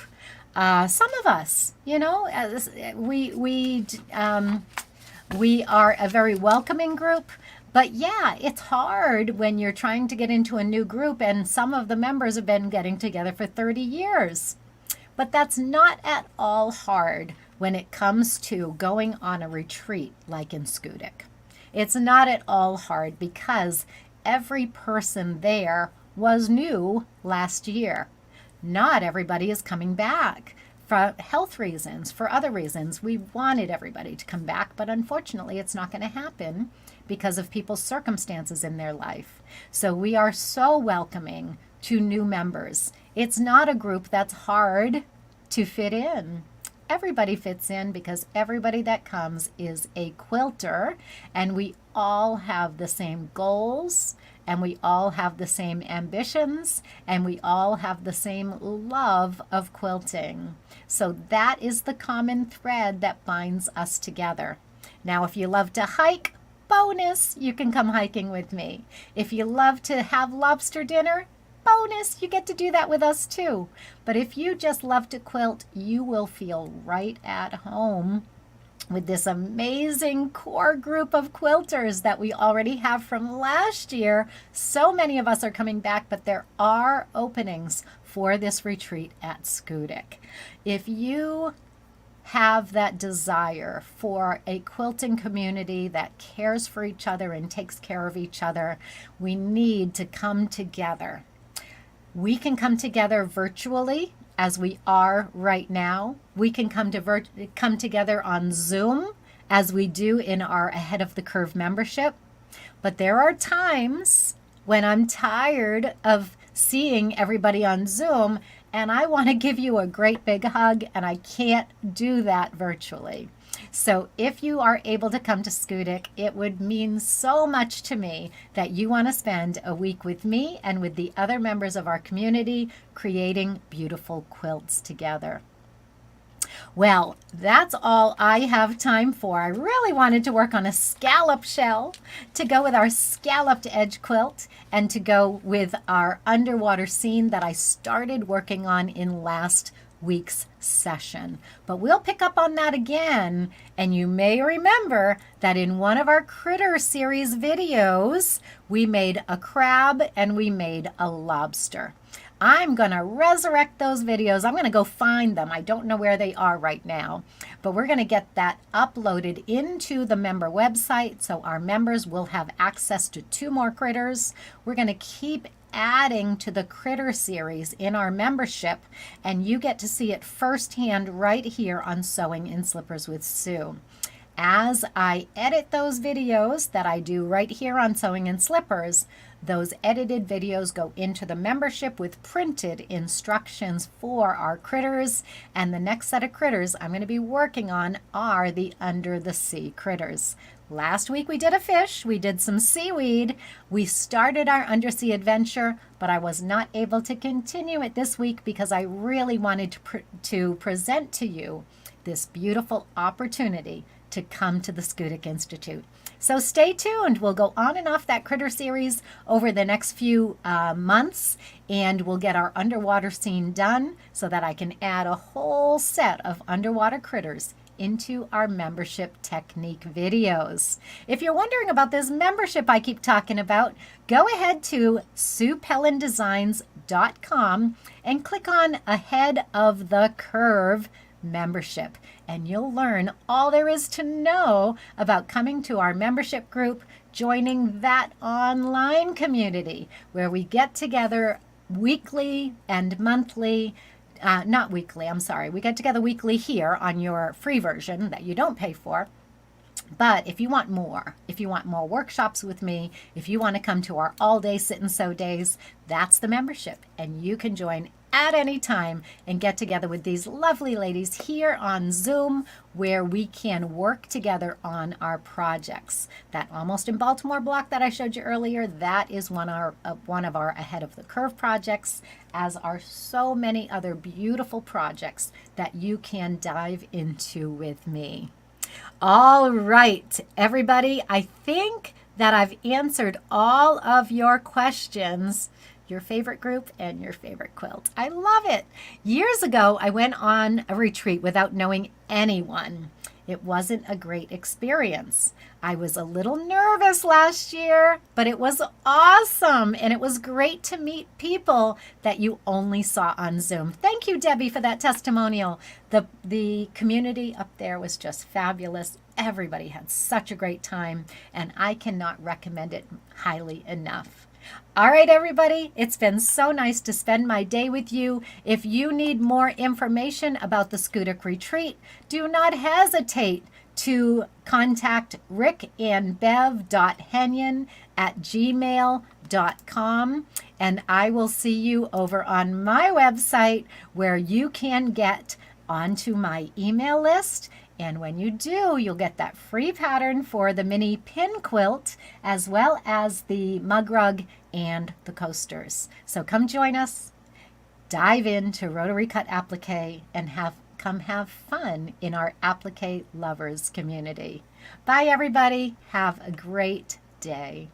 Some of us, we are a very welcoming group. But yeah, it's hard when you're trying to get into a new group, and some of the members have been getting together for 30 years. But that's not at all hard when it comes to going on a retreat like in Schoodic. It's not at all hard because every person there was new last year. Not everybody is coming back for health reasons, for other reasons. We wanted everybody to come back, but unfortunately it's not going to happen because of people's circumstances in their life. So we are so welcoming to new members. It's not a group that's hard to fit in. Everybody fits in because everybody that comes is a quilter, and we all have the same goals, and we all have the same ambitions, and we all have the same love of quilting. So that is the common thread that binds us together. Now, if you love to hike, bonus, you can come hiking with me. If you love to have lobster dinner, bonus, you get to do that with us too. But if you just love to quilt, you will feel right at home with this amazing core group of quilters that we already have from last year. So many of us are coming back, but there are openings for this retreat at Schoodic. If you have that desire for a quilting community that cares for each other and takes care of each other, we need to come together. We can come together virtually as we are right now. We can come together on Zoom as we do in our Ahead of the Curve membership. But there are times when I'm tired of seeing everybody on Zoom and I want to give you a great big hug, and I can't do that virtually. So if you are able to come to Schoodic, it would mean so much to me that you want to spend a week with me and with the other members of our community creating beautiful quilts together. Well, that's all I have time for. I really wanted to work on a scallop shell to go with our scalloped edge quilt and to go with our underwater scene that I started working on in last week's session. But we'll pick up on that again, and you may remember that in one of our critter series videos, we made a crab and we made a lobster. I'm going to resurrect those videos. I'm going to go find them. I don't know where they are right now, but we're going to get that uploaded into the member website so our members will have access to 2 more critters. We're going to keep adding to the critter series in our membership, and you get to see it firsthand right here on Sewing in Slippers with Sue. As I edit those videos that I do right here on Sewing in Slippers, those edited videos go into the membership with printed instructions for our critters, and the next set of critters I'm going to be working on are the under the sea critters. Last week we did a fish, we did some seaweed, we started our undersea adventure, but I was not able to continue it this week because I really wanted to present to you this beautiful opportunity to come to the Schoodic Institute. So stay tuned. We'll go on and off that critter series over the next few months, and we'll get our underwater scene done so that I can add a whole set of underwater critters into our membership technique videos. If you're wondering about this membership I keep talking about, go ahead to SuePellinDesigns.com and click on Ahead of the Curve membership, and you'll learn all there is to know about coming to our membership group, joining that online community where we get together weekly and monthly. Not weekly, I'm sorry. We get together weekly here on your free version that you don't pay for. But if you want more workshops with me, if you want to come to our all-day sit and sew days, that's the membership. And you can join at any time and get together with these lovely ladies here on Zoom where we can work together on our projects. That Almost in Baltimore block that I showed you earlier, that is one of our Ahead of the Curve projects, as are so many other beautiful projects that you can dive into with me. All right, everybody, I think that I've answered all of your questions. Your favorite group and your favorite quilt. I love it. Years ago, I went on a retreat without knowing anyone. It wasn't a great experience. I was a little nervous last year, but it was awesome. And it was great to meet people that you only saw on Zoom. Thank you, Debbie, for that testimonial. The community up there was just fabulous. Everybody had such a great time, and I cannot recommend it highly enough. All right, everybody, it's been so nice to spend my day with you. If you need more information about the Schoodic Retreat, do not hesitate to contact rickandbev.henyon@gmail.com, and I will see you over on my website where you can get onto my email list. And when you do, you'll get that free pattern for the mini pin quilt, as well as the mug rug and the coasters. So come join us, dive into rotary cut applique, and come have fun in our applique lovers community. Bye, everybody. Have a great day.